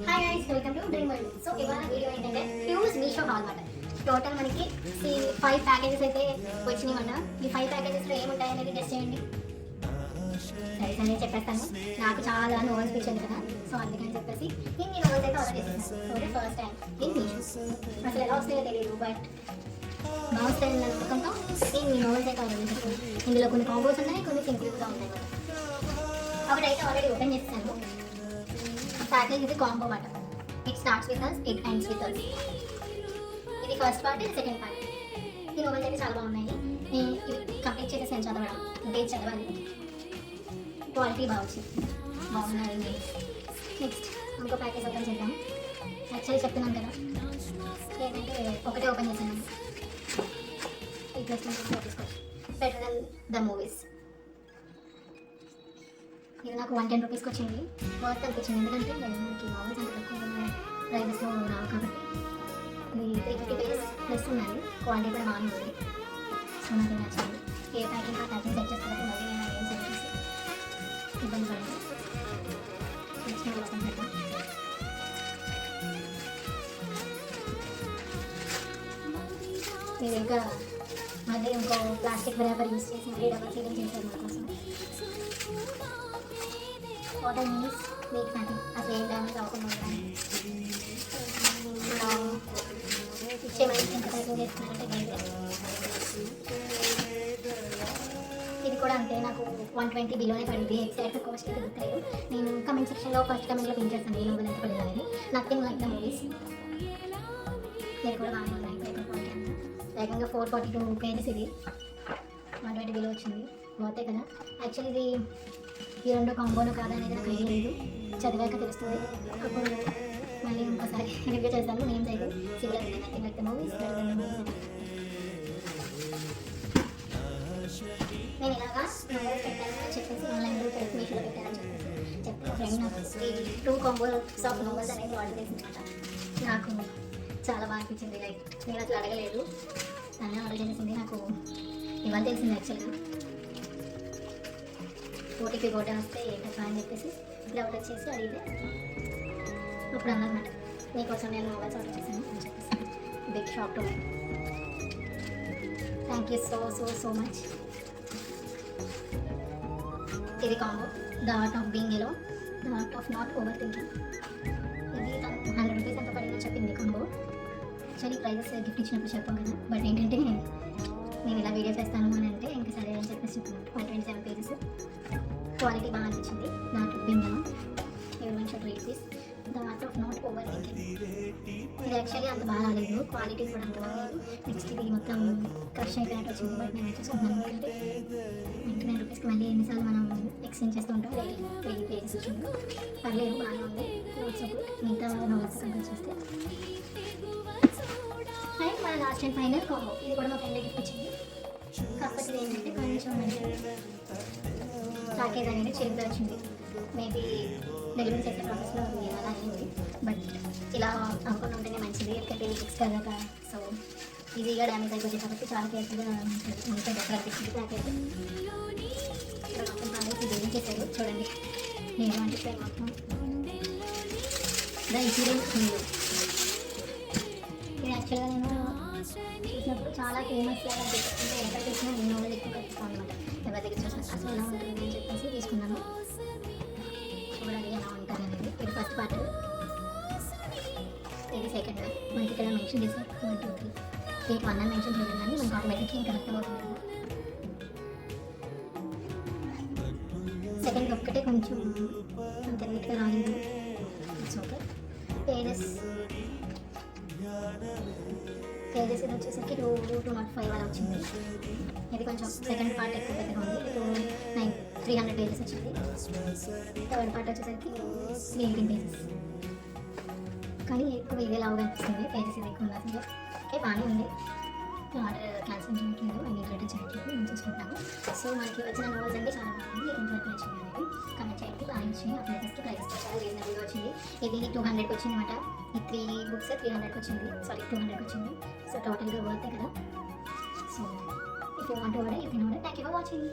Hi guys, welcome to dream world. So ఇవాళ video ఏంటంటే huge Meesho hall మాట. Total మనకి 5 ప్యాకేజెస్ అయితే వచ్చినాయి మాట. ఈ 5 ప్యాకేజెస్లో ఏముంటాయి అనేది గెస్ చేయండి. సరే చెప్పేస్తాను. నాకు చాలా నోవెల్స్ పిచ్చింది కదా, సో అందుకని చెప్పేసి ఇన్ని నోవెల్స్ అయితే ఆర్డర్ చేసేసాను. So first time in Meesho. అసలు ఎలా వస్తాయో తెలియదు, బట్ బాగా వస్తాయని నమ్మకంతో ఇన్ని నోవెల్స్ అయితే ఆర్డర్ చేసేసాను. ఇందులో కొన్ని కాంబోస్ ఉన్నాయి, కొన్ని సింపుల్గా ఉన్నాయి. ఒకటైతే ఆల్రెడీ ఓపెన్ చేస్తాను. ప్యాకేజ్ ఇది కాంబో మాట. It starts with us, it ends with us. ఇది ఫస్ట్ పార్ట్, ఇది సెకండ్ పార్ట్. ఈ నోవెల్స్ అయితే చాలా బాగున్నాయి. ఇవి కంప్లీట్ చేసేసాను చదవడం, డేట్ చదవాలి. క్వాలిటీ బాగున్నాయి. నెక్స్ట్ ఇంకో ప్యాకేజ్ ఓపెన్ చేద్దాం. యాక్చువల్లీ చెప్తున్నాను కదా, ఏంటంటే ఒకటే ఓపెన్ చేశాను. తీసుకోవచ్చు. Better then the movies. ఇది నాకు 110 రూపీస్కి వచ్చింది. వర్త్ అనిపించింది, ఎందుకంటే మనకి నావెల్స్ అంత తక్కువ ప్రైజెస్లో రావు కాబట్టి. ఇది 350 పేజెస్ ప్లస్ ఉన్నాయి, క్వాలిటీ కూడా బాగానే ఉంది. సో నాకు నచ్చింది. ఏ ప్యాకింగ్ ఆ ప్యాకింగ్ సెట్ చేసుకోవాలి, మళ్ళీ నేను ఏం సెట్ చేసి ఇబ్బంది పడింది. ఇది ఇంకా మళ్ళీ ఇంకో ప్లాస్టిక్ ర్యాపర్ యూస్ చేసి మళ్ళీ డబల్ సీలింగ్ చేశారు మా కోసం. వాటర్ మీన్స్ మీకు నాకు అసలు ఏం డ్యామేజ్ అవ్వకుండా ఉండాలి. ఇచ్చే మనకి ఎంత ప్యాకింగ్ చేస్తున్నారంటే గైడ్. ఇది కూడా అంతే, నాకు 120 బిలోనే పడింది. ఎగ్జాక్ట్ కాస్ట్ అయితే గుర్తులేదు. నేను కమెంట్ సెక్షన్లో ఫస్ట్ కమెంట్లో పిన్ చేస్తాను ఏ నోవెల్ ఎంత పడింది అనేది. Nothing like the movies. నేను కూడా బాగానే ఉన్నాయి. పేపర్ క్వాలిటీ అంతా వేగంగా 442 పేజెస్. ఇది 120 బిలో వచ్చింది. పోతే కదా. యాక్చువల్లీ ఇది ఈ రెండు కాంబోను కాదా అనేది నాకు ఐడియా లేదు, చదివాక తెలుస్తుంది. అప్పుడు మళ్ళీ ఇంకోసారి రివ్యూ చేస్తాను. నేమ్స్ అయితే similar nothing like the movies. నేను ఇలాగా నోవెల్స్ పెట్టానని చెప్పేసి ఆన్లైన్లో మీషోలో పెట్టానని చెప్పి ఒక ఫ్రెండ్ నాకు 2 కాంబోస్ ఆఫ్ నోవెల్స్ అనేది ఆర్డర్ చేసిందన్నమాట. నాకు చాలా బాగా అనిపించింది. లైక్ నేను అసలు అడగలేదు, తనే ఆర్డర్ చేసేసింది. నాకు ఇవాళ తెలిసింది యాక్చువల్గా. ఓటీపీ కోడ్ వస్తే ఏంటప్పా అని చెప్పేసి డౌట్ వచ్చేసి అడిగితే అప్పుడు అన్నమాట, నీకోసం నేను నోవెల్స్ ఆర్డర్ చేశాను అని చెప్పేసి. Big shock to my. Thank you so much. ఇది combo the art of being alone, the art of not overthinking. ఇది తను 100 రూపీస్ ఎంత పడిందో చెప్పింది కాంబో. యాక్చువల్లీ ప్రైజెస్ గిఫ్ట్ ఇచ్చినప్పుడు చెప్పాం కదా, బట్ ఏంటంటే నేను ఇలా వీడియో చేస్తాను అని అంటే ఇంకా సరే అని చెప్పేసి చెప్తున్నాను. 127 పేజెస్. క్వాలిటీ బాగా అనిపించింది. నాట్ బింగలో ఎవరి should read this, the art of not overthinking. ఇది యాక్చువల్లీ అంత బాగా రాలేదు, క్వాలిటీ కూడా అంత బాగాలేదు. నెక్స్ట్ ఇది మొత్తం క్రష్ అయిపోయినట్టు వచ్చింది. బట్ నేను చూసుకుంటున్నాను ఎందుకంటే 99 రూపీస్కి మళ్ళీ ఎన్నిసార్లు మనం ఎక్స్చేంజ్ చేస్తూ ఉంటాం. 3 పేజెస్ వచ్చింది, పర్లేదు బాగానే ఉంది. నోట్స్ మిగతా నోట్స్ కంపేర్ చేస్తే. అండ్ మన లాస్ట్ అండ్ ఫైనల్ కాంబో. ఇది కూడా మా ఫ్రెండ్ గిఫ్ట్ ఇచ్చింది. కాకపోతే ఇది ఏంటంటే కొంచెం ప్యాకేజ్ అనేది చిరిగ్గా వచ్చింది. మేబీ డెలివరీ చేసే ప్రాసెస్లో అలా అయింది, బట్ ఇలా అవ్వకుండా ఉంటేనే మంచిది. ఎందుకంటే ఫిక్స్ కదా, సో ఈజీగా డ్యామేజ్ అయిపోయింది కాబట్టి చాలా కేర్ఫుల్గా ఉంటే బెటర్ అనిపించింది. ప్యాకేజ్ మొత్తం ప్యాకేజ్ డెలివరీ చేశారు. చూడండి నేను అంటే మొత్తం ద ఇన్సూరెన్స్ ఉంది. ఇది యాక్చువల్గా నేను చూసినప్పుడు చాలా ఫేమస్ లాగా అనిపిస్తుంది. ఎక్కడ చూసినా నేను నోవెల్ ఎక్కువ కలుస్తాను అనమాట. ఎవరి దగ్గర చూసినా అసలు ఎలా ఉంటుంది అని చెప్పేసి తీసుకున్నాను. చూడాలి ఎలా ఉంటుంది అనేది. ఇది ఫస్ట్ పార్ట్, ఇది సెకండ్. మనకి ఇక్కడ మెన్షన్ చేశారు 1 2 3. డేట్ 1 అని మెన్షన్ చేయలేదు, కానీ మనకు ఆటోమేటిక్గా ఇంకా అర్థం అవుతుంది. సెకండ్ ఒక్కటే కొంచెం అంత నీట్గా రాలేదు. It's okay. పేజెస్ ఇది వచ్చేసరికి 205 అలా వచ్చింది. ఇది కొంచెం సెకండ్ పార్ట్ ఎక్కువ పెద్దగా ఉంది. 300 పేజెస్ వచ్చింది. థర్డ్ పార్ట్ వచ్చేసరికి 318 పేజెస్, కానీ ఎక్కువ ఇదే లావుగా అనిపిస్తుంది. పేజెస్ ఇది ఎక్కువ ఉన్నది. ఓకే బాగానే ఉంది. ఆర్డర్ క్యాన్సిల్ చేయట్లేదు, అన్ని రిటర్న్ చేయట్లేదు, నేను చూసుకుంటాను. సో మనకి వచ్చిన నోవెల్స్ అంటే చాలా బాగుంది. ఎంతవరకు నచ్చింది అనేది కమెంట్ చేయండి. బాగా నచ్చింది. ఆ ప్రైజెస్ చాలా రీజనబుల్గా వచ్చింది. ఇది 200కి వచ్చింది అనమాట. ఈ 3 బుక్స్ 300కి వచ్చింది, సారీ 200కి వచ్చింది. సో టోటల్గా వర్తే కదా. So if you want to order, you can order. Thank you for watching.